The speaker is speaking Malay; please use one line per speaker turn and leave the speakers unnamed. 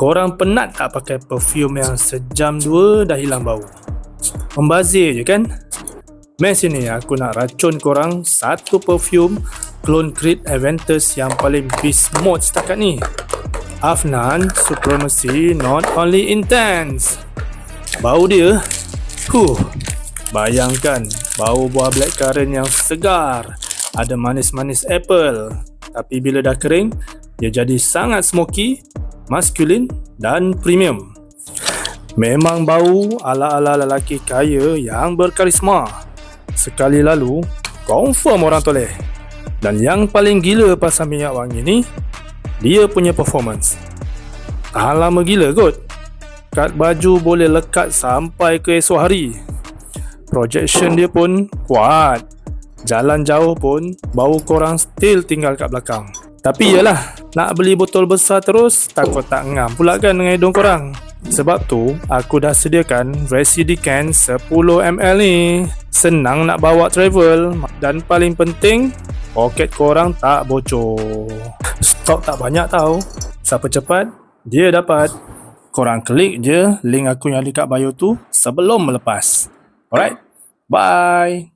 Korang penat tak pakai perfume yang sejam dua dah hilang bau? Membazir je kan? Mari sini aku nak racun korang satu perfume Clone Creed Aventus yang paling beast mode setakat ni. Afnan Supremacy Not Only Intense. Bau dia, bayangkan bau buah blackcurrant yang segar, ada manis-manis apple. Tapi bila dah kering, dia jadi sangat smoky, maskulin dan premium. Memang bau ala-ala lelaki kaya yang berkarisma. Sekali lalu, confirm orang toleh. Dan yang paling gila pasal minyak wangi ni, dia punya performance. Tahan lama gila kot. Kad baju boleh lekat sampai ke esok hari. Projection dia pun kuat. Jalan jauh pun bau korang still tinggal kat belakang. Tapi yalah, nak beli botol besar terus takut tak ngam pula kan dengan hidung korang. Sebab tu aku dah sediakan versi Decan 10ml ni. Senang nak bawa travel. Dan paling penting, poket korang tak bocor. Stok tak banyak tau. Siapa cepat, dia dapat. Korang klik je link aku yang ada kat bio tu sebelum melepas. Alright, bye.